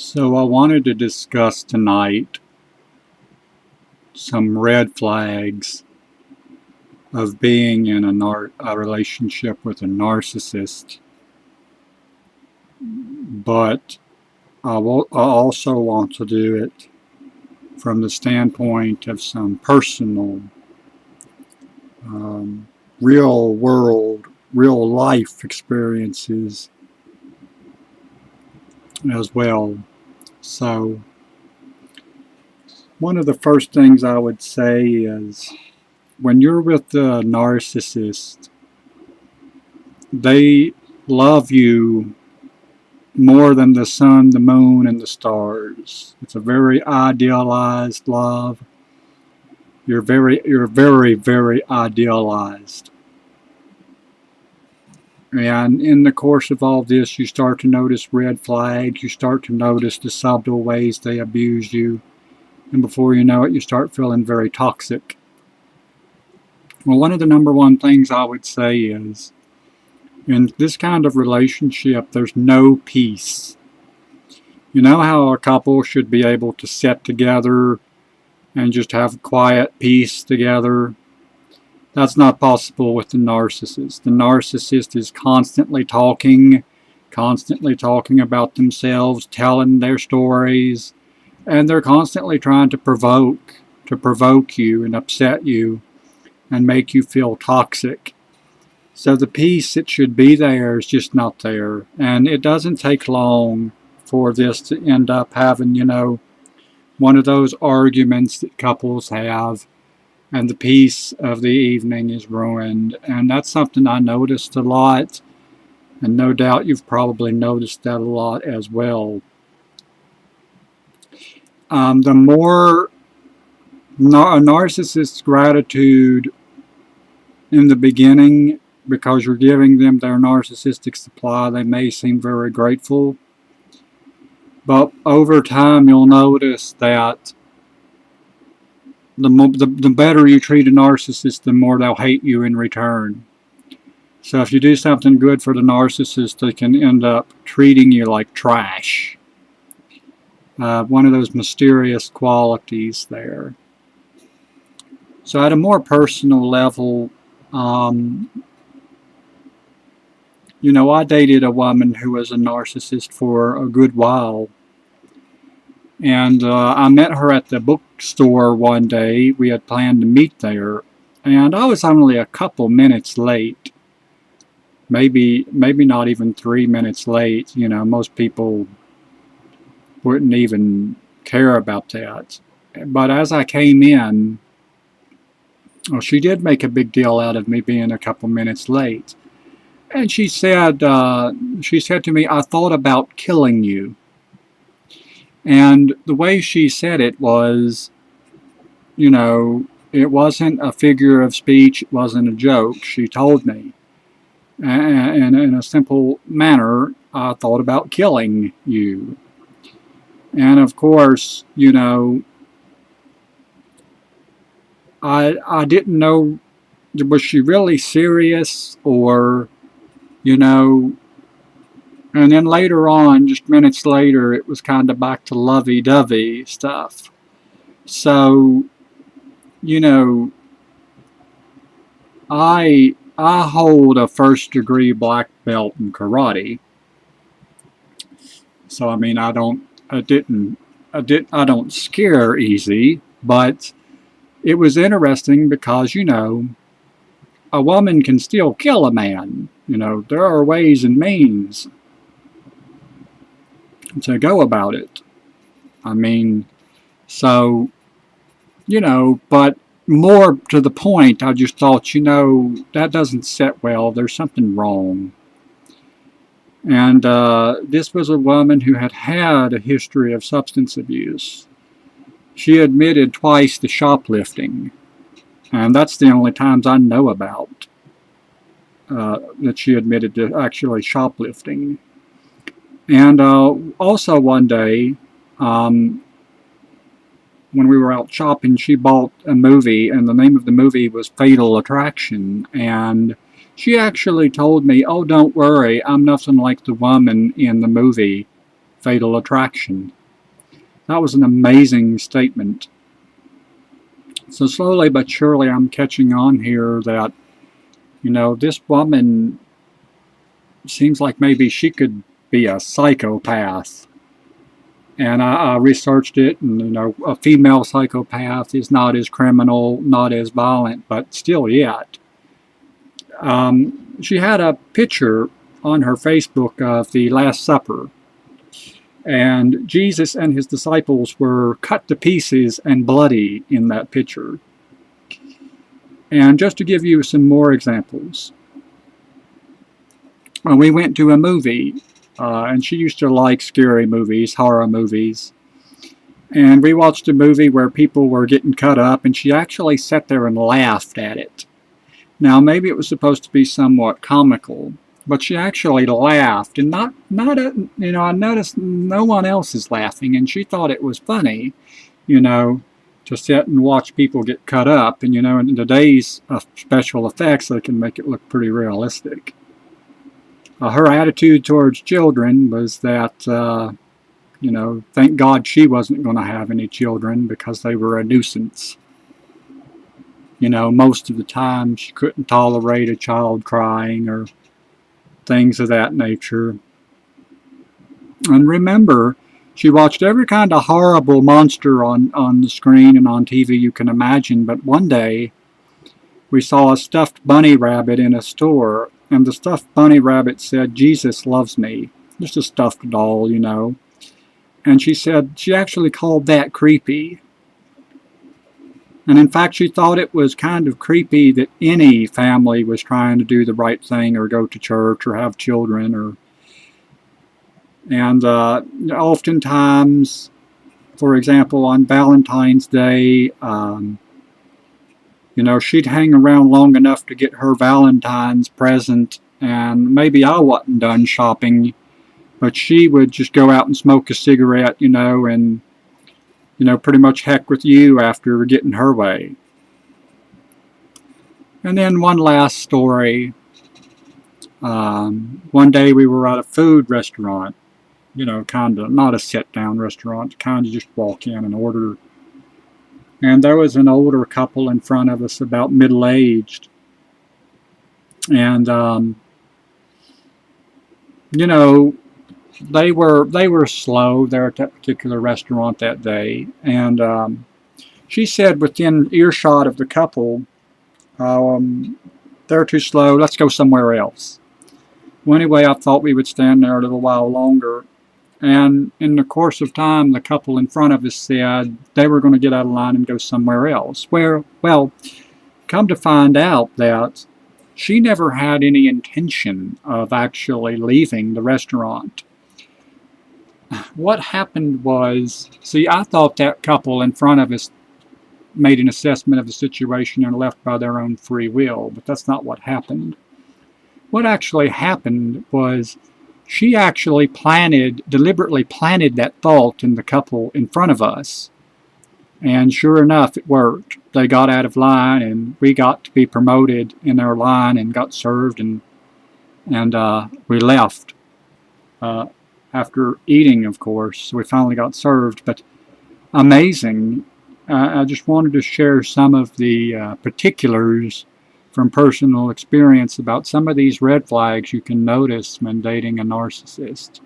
So I wanted to discuss tonight some red flags of being in a relationship with a narcissist, but I also want to do it from the standpoint of some personal, real world, real life experiences as well. So one of the first things I would say is when you're with the narcissist, they love you more than the sun, the moon, and the stars. It's a very idealized love. You're very idealized. And in the course of all this, you start to notice red flags. You start to notice the subtle ways they abuse you. And before you know it, you start feeling very toxic. Well, one of the number one things I would say is, in this kind of relationship, there's no peace. You know how a couple should be able to sit together and just have quiet peace together? That's not possible with the narcissist. The narcissist is constantly talking about themselves, telling their stories, and they're constantly trying to provoke you and upset you and make you feel toxic. So the peace that should be there is just not there. And it doesn't take long for this to end up having, one of those arguments that couples have, and the peace of the evening is ruined. And that's something I noticed a lot, and no doubt you've probably noticed that a lot as well. The more a narcissist's gratitude in the beginning, because you're giving them their narcissistic supply, they may seem very grateful. But over time, you'll notice that the better you treat a narcissist, the more they'll hate you in return. So if you do something good for the narcissist, they can end up treating you like trash. One of those mysterious qualities there. So at a more personal level, I dated a woman who was a narcissist for a good while. And I met her at the bookstore one day. We had planned to meet there. And I was only a couple minutes late. Maybe not even 3 minutes late. Most people wouldn't even care about that. But as I came in, she did make a big deal out of me being a couple minutes late. And she said to me, "I thought about killing you." And the way she said it was, it wasn't a figure of speech, it wasn't a joke. She told me. And in a simple manner, "I thought about killing you." And of course, I didn't know, was she really serious or, and then later on, just minutes later, it was kind of back to lovey-dovey stuff. So, I hold a first-degree black belt in karate. So I mean, I don't scare easy, but it was interesting because, a woman can still kill a man. There are ways and means to go about it. I mean, so, but more to the point, I just thought, that doesn't set well. There's something wrong. And this was a woman who had a history of substance abuse. She admitted twice to shoplifting. And that's the only times I know about that she admitted to actually shoplifting. And also one day, when we were out shopping, she bought a movie, and the name of the movie was Fatal Attraction. And she actually told me, "Oh, don't worry, I'm nothing like the woman in the movie fatal attraction. That was an amazing statement. So slowly but surely I'm catching on here that, this woman seems like maybe she could be a psychopath. And I researched it, and a female psychopath is not as criminal, not as violent, but still yet. She had a picture on her Facebook of the Last Supper, and Jesus and his disciples were cut to pieces and bloody in that picture. And just to give you some more examples, we went to a movie, and she used to like scary movies, horror movies. And we watched a movie where people were getting cut up, and she actually sat there and laughed at it. Now, maybe it was supposed to be somewhat comical, but she actually laughed, and I noticed no one else is laughing, and she thought it was funny, to sit and watch people get cut up. And, in today's special effects, they can make it look pretty realistic. Her attitude towards children was that, thank God she wasn't going to have any children because they were a nuisance. Most of the time she couldn't tolerate a child crying or things of that nature. And remember, she watched every kind of horrible monster on the screen and on TV you can imagine. But one day, we saw a stuffed bunny rabbit in a store, and the stuffed bunny rabbit said, "Jesus loves me." Just a stuffed doll, And she said she actually called that creepy. And in fact, she thought it was kind of creepy that any family was trying to do the right thing or go to church or have children. And oftentimes, for example, on Valentine's Day, she'd hang around long enough to get her Valentine's present, and maybe I wasn't done shopping, but she would just go out and smoke a cigarette, and pretty much heck with you after getting her way. And then one last story. One day we were at a food restaurant, kind of not a sit-down restaurant, kind of just walk in and order. And there was an older couple in front of us, about middle-aged. And, they were slow there at that particular restaurant that day. And she said within earshot of the couple, "They're too slow, let's go somewhere else." Well, anyway, I thought we would stand there a little while longer. And in the course of time, the couple in front of us said they were going to get out of line and go somewhere else. Well, come to find out that she never had any intention of actually leaving the restaurant. What happened was, I thought that couple in front of us made an assessment of the situation and left by their own free will, but that's not what happened. What actually happened was she actually deliberately planted that thought in the couple in front of us. And sure enough, it worked. They got out of line, and we got to be promoted in our line and got served, and we left. After eating, of course, we finally got served. But amazing. I just wanted to share some of the particulars from personal experience about some of these red flags you can notice when dating a narcissist.